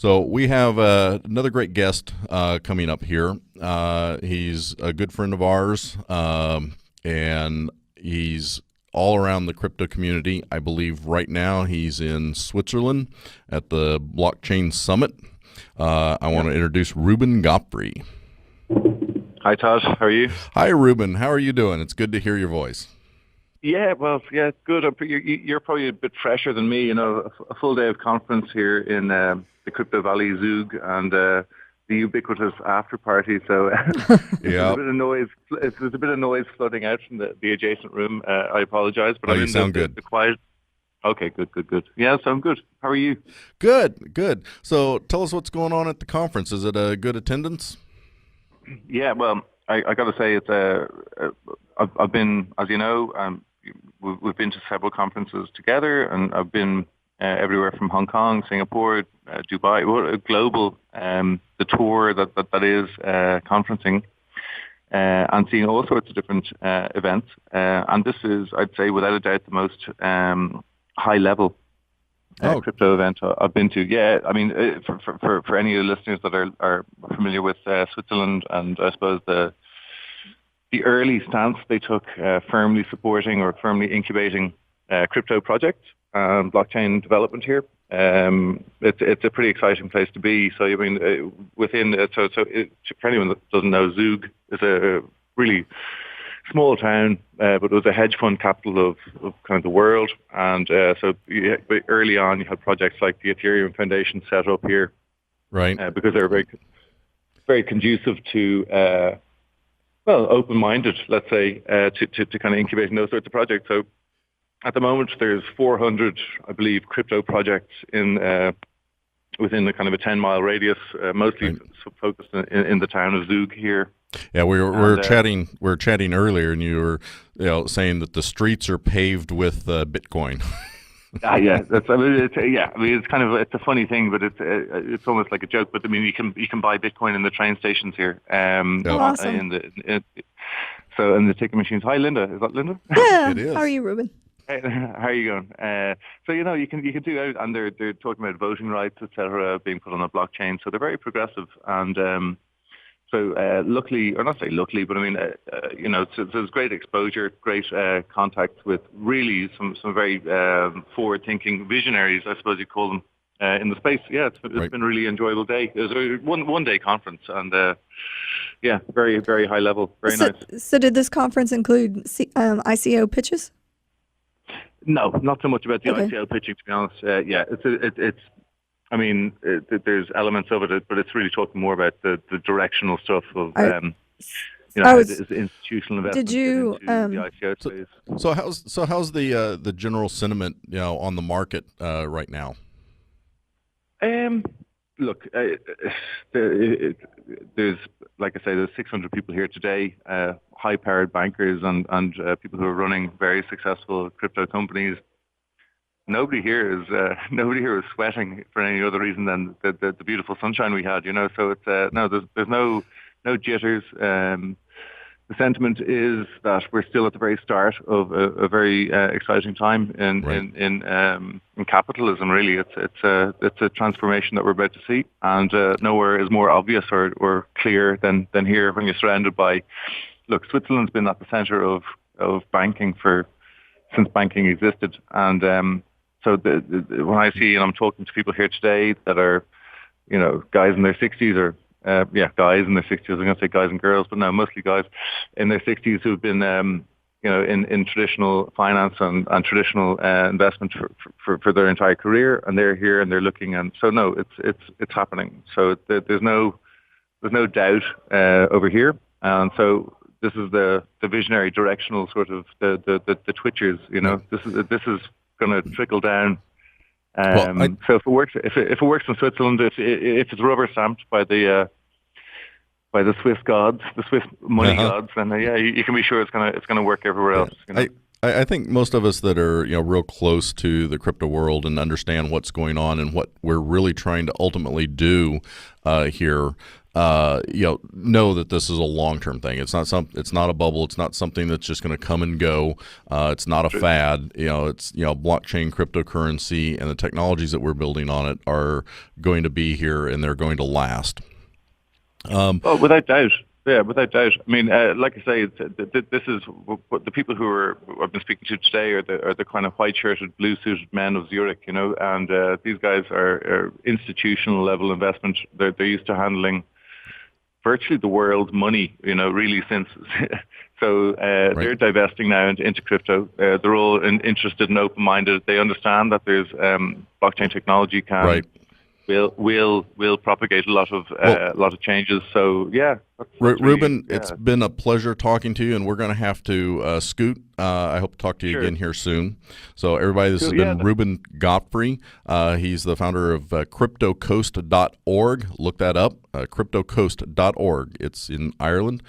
So we have another great guest coming up here. He's a good friend of ours, and he's all around the crypto community. I believe right now he's in Switzerland at the Blockchain Summit. I want to introduce Reuben Godfrey. Hi, Todd. How are you? Hi, Reuben. How are you doing? It's good to hear your voice. Yeah, well, yeah, good. You're probably a bit fresher than me. You know, a full day of conference here in the Crypto Valley Zug and the ubiquitous after party. So yeah, there's a bit of noise. There's a bit of noise flooding out from the adjacent room. I apologize, but I'm you in sound good. The quiet. Okay, good. Yeah, so I'm good. How are you? Good. So tell us what's going on at the conference. Is it a good attendance? Yeah, well, I got to say I've been, as you know, we've been to several conferences together, and I've been everywhere from Hong Kong, Singapore, Dubai, global. The tour that is conferencing, and seeing all sorts of different events. And this is, I'd say, without a doubt, the most high level crypto event I've been to. Yeah, I mean, for any of the listeners that are familiar with Switzerland, and I suppose the early stance they took, firmly supporting or firmly incubating crypto projects and blockchain development here. It's a pretty exciting place to be. So I mean, for anyone that doesn't know, Zug is a really small town, but it was a hedge fund capital of kind of the world. And so early on, you had projects like the Ethereum Foundation set up here, right? Because they were very, very conducive to open-minded, let's say, to kind of incubating those sorts of projects. So at the moment, there's 400, I believe, crypto projects within the kind of a 10-mile radius, mostly focused in the town of Zug here. Yeah, we were chatting earlier, and you were saying that the streets are paved with Bitcoin. Yeah, it's kind of a funny thing, but it's almost like a joke. But I mean, you can buy Bitcoin in the train stations here. Awesome. In the ticket machines. Hi, Linda. Is that Linda? Yeah. It is. How are you, Reuben? Hey, how are you going? So you can do that, and they're talking about voting rights, etc., being put on a blockchain. So they're very progressive, and luckily, or not say luckily, but I mean, so there's great exposure, great contact with really some very forward-thinking visionaries, I suppose you call them, in the space. Yeah, it's been a really enjoyable day. It was a one-day conference, and very, very high level, very nice. So did this conference include ICO pitches? No, not so much about the Okay. ICO pitching, to be honest. There's elements of it, but it's really talking more about the directional stuff of, the institutional investment. Did you? The ICO space. So how's the general sentiment on the market right now? Look, there's, like I say, there's 600 people here today, high-powered bankers and people who are running very successful crypto companies. Nobody here is sweating for any other reason than the beautiful sunshine we had. So it's there's no jitters. The sentiment is that we're still at the very start of a very exciting time in capitalism. Really, it's a transformation that we're about to see, and nowhere is more obvious or clear than here when you're surrounded by. Look, Switzerland's been at the center of banking since banking existed, and so when I see and I'm talking to people here today that are, guys in their 60s or guys in their 60s. I was going to say guys and girls, but no, mostly guys in their 60s who've been, in traditional finance and traditional investment for their entire career, and they're here and they're looking, and so no, it's happening. So there's no doubt over here, and so this is the visionary, directional sort of the twitchers. This is going to trickle down. So if it works in Switzerland, if it's rubber stamped by the Swiss gods, the Swiss money gods, then you can be sure it's gonna work everywhere else. I think most of us that are real close to the crypto world and understand what's going on and what we're really trying to ultimately do here, know that this is a long-term thing. It's not a bubble. It's not something that's just going to come and go. It's not a fad. It's blockchain, cryptocurrency, and the technologies that we're building on it are going to be here, and they're going to last. Oh, without doubt. Yeah, without doubt. I mean, like I say, this is what the people I've been speaking to today are the kind of white-shirted, blue-suited men of Zurich, and these guys are institutional level investment. They're used to handling virtually the world's money, really since. So they're divesting now into crypto. They're all interested and open-minded. They understand that there's blockchain technology will propagate a lot of changes. So yeah, Reuben, it's been a pleasure talking to you, and we're going to have to scoot. I hope to talk to you again here soon. So everybody, this has been Reuben Godfrey. He's the founder of CryptoCoast.org. Look that up, CryptoCoast.org. It's in Ireland.